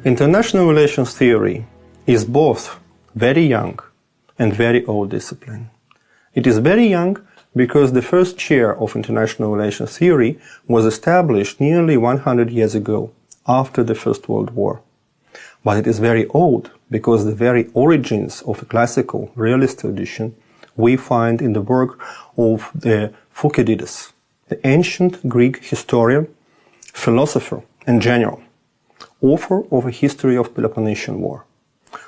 International relations theory is both very young and very old discipline. It is very young because the first chair of international relations theory was established nearly 100 years ago, after the First World War. But it is very old because the very origins of the classical realist tradition we find in the work of the Thucydides, the ancient Greek historian, philosopher, and general, author of a history of Peloponnesian War.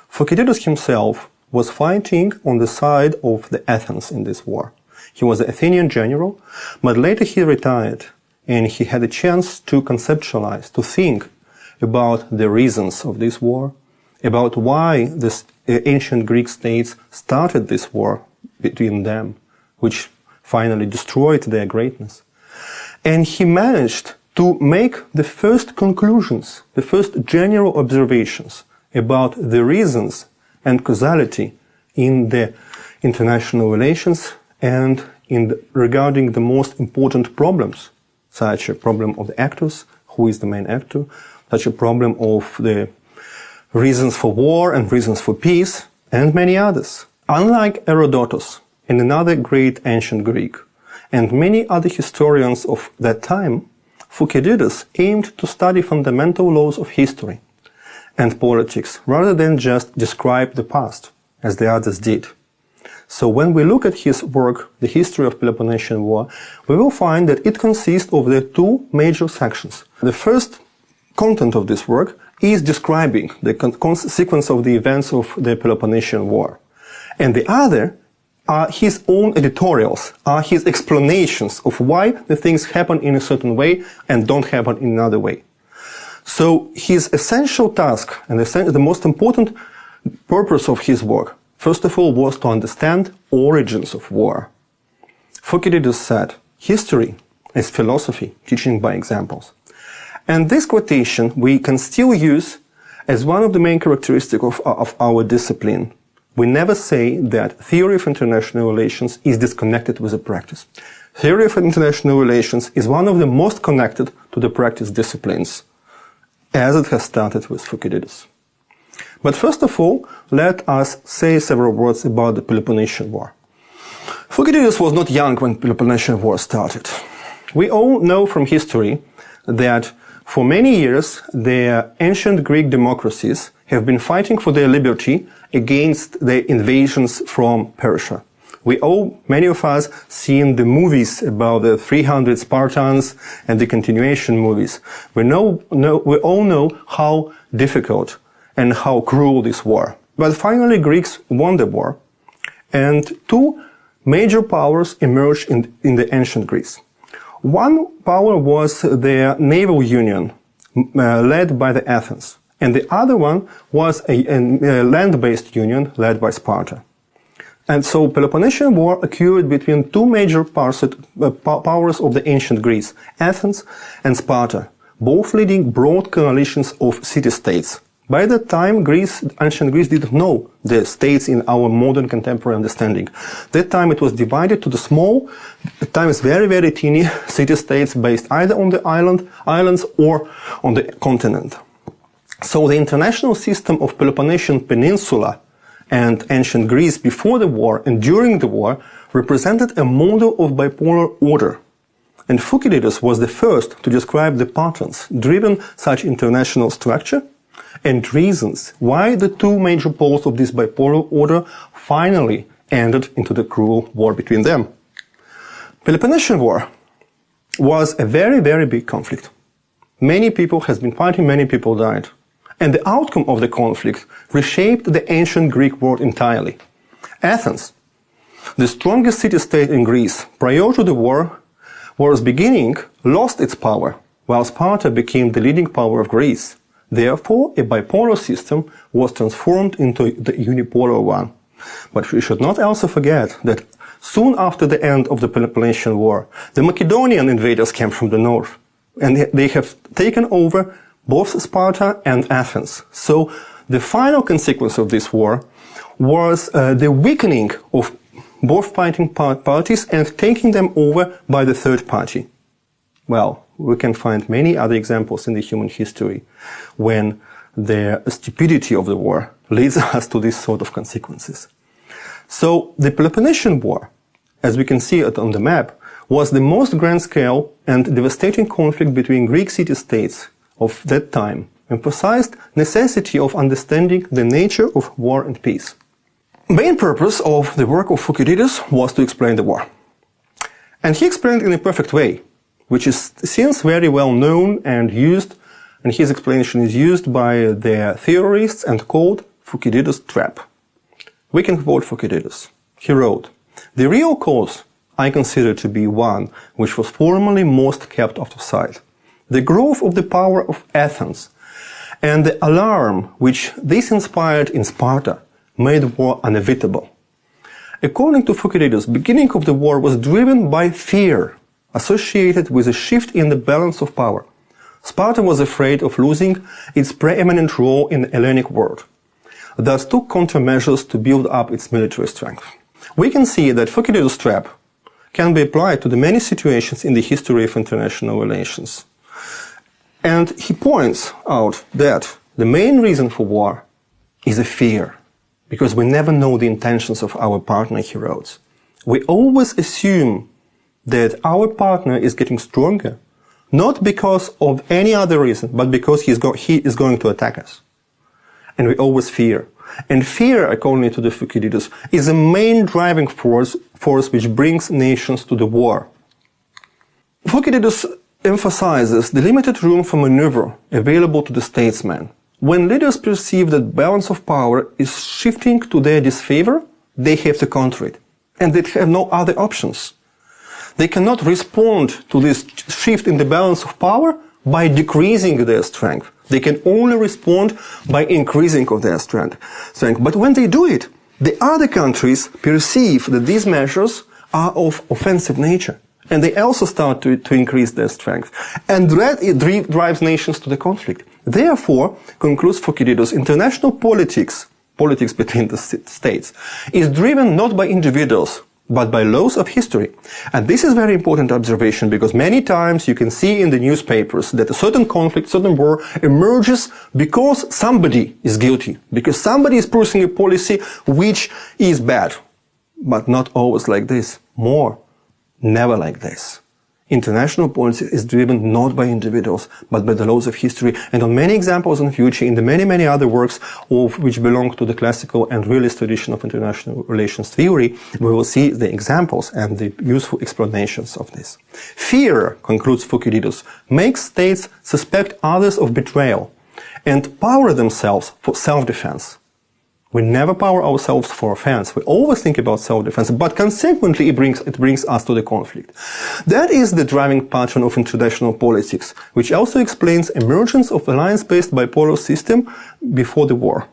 Thucydides himself was fighting on the side of the Athens in this war. He was an Athenian general, but later he retired and he had a chance to conceptualize, to think about the reasons of this war, about why the ancient Greek states started this war between them, which finally destroyed their greatness. And he managed to make the first conclusions, the first general observations about the reasons and causality in the international relations and regarding the most important problems, such a problem of the actors, who is the main actor, such a problem of the reasons for war and reasons for peace, and many others. Unlike Herodotus and another great ancient Greek, and many other historians of that time, Thucydides aimed to study fundamental laws of history and politics rather than just describe the past, as the others did. So when we look at his work, The History of Peloponnesian War, we will find that it consists of the two major sections. The first content of this work is describing the sequence of the events of the Peloponnesian War. And the other are his own editorials, are his explanations of why the things happen in a certain way and don't happen in another way. So his essential task and the most important purpose of his work, first of all, was to understand origins of war. Thucydides said, history is philosophy, teaching by examples. And this quotation we can still use as one of the main characteristics of our discipline. We never say that theory of international relations is disconnected with the practice. Theory of international relations is one of the most connected to the practice disciplines, as it has started with Thucydides. But first of all, let us say several words about the Peloponnesian War. Thucydides was not young when the Peloponnesian War started. We all know from history that for many years the ancient Greek democracies have been fighting for their liberty against the invasions from Persia. Many of us, seen the movies about the 300 Spartans and the continuation movies. We all know how difficult and how cruel this war. But finally Greeks won the war, and two major powers emerged in the ancient Greece. One power was the naval union led by the Athens, and the other one was a land-based union led by Sparta. And so Peloponnesian War occurred between two major powers of the ancient Greece, Athens and Sparta, both leading broad coalitions of city-states. By that time, ancient Greece didn't know the states in our modern contemporary understanding. That time it was divided to the small, at times very, very teeny city-states based either on the islands or on the continent. So the international system of Peloponnesian Peninsula and ancient Greece before the war and during the war represented a model of bipolar order. And Thucydides was the first to describe the patterns driven such international structure and reasons why the two major poles of this bipolar order finally ended into the cruel war between them. Peloponnesian War was a very, very big conflict. Many people has been fighting, many people died. And the outcome of the conflict reshaped the ancient Greek world entirely. Athens, the strongest city-state in Greece prior to the war's beginning, lost its power, while Sparta became the leading power of Greece. Therefore, a bipolar system was transformed into the unipolar one. But we should not also forget that soon after the end of the Peloponnesian War, the Macedonian invaders came from the north, and they have taken over both Sparta and Athens. So the final consequence of this war was the weakening of both fighting parties and taking them over by the third party. Well, we can find many other examples in the human history when the stupidity of the war leads us to this sort of consequences. So the Peloponnesian War, as we can see it on the map, was the most grand-scale and devastating conflict between Greek city-states of that time, emphasized necessity of understanding the nature of war and peace. Main purpose of the work of Thucydides was to explain the war. And he explained in a perfect way, which is since very well known and used, and his explanation is used by the theorists and called Thucydides' trap. We can quote Thucydides. He wrote, "The real cause I consider to be one which was formerly most kept out of sight. The growth of the power of Athens and the alarm which this inspired in Sparta made war unevitable. According to Thucydides, the beginning of the war was driven by fear associated with a shift in the balance of power. Sparta was afraid of losing its preeminent role in the Hellenic world, thus took countermeasures to build up its military strength." We can see that Thucydides' trap can be applied to the many situations in the history of international relations. And he points out that the main reason for war is a fear, because we never know the intentions of our partner, he wrote. We always assume that our partner is getting stronger, not because of any other reason, but because he is going to attack us. And we always fear. And fear, according to the Thucydides, is the main driving force which brings nations to the war. Thucydides emphasizes the limited room for maneuver available to the statesman. When leaders perceive that balance of power is shifting to their disfavor, they have to counter it, and they have no other options. They cannot respond to this shift in the balance of power by decreasing their strength. They can only respond by increasing of their strength. But when they do it, the other countries perceive that these measures are of offensive nature. And they also start to increase their strength. And that drives nations to the conflict. Therefore, concludes Thucydides, international politics between the states, is driven not by individuals, but by laws of history. And this is very important observation, because many times you can see in the newspapers that a certain conflict, certain war emerges because somebody is guilty, because somebody is pursuing a policy which is bad. But not always like this. Never like this. International politics is driven not by individuals, but by the laws of history. And on many examples in future, in the many other works of which belong to the classical and realist tradition of international relations theory, we will see the examples and the useful explanations of this. Fear, concludes Thucydides, makes states suspect others of betrayal and power themselves for self-defense. We never power ourselves for offense. We always think about self-defense, but consequently it brings us to the conflict. That is the driving pattern of international politics, which also explains emergence of alliance-based bipolar system before the war.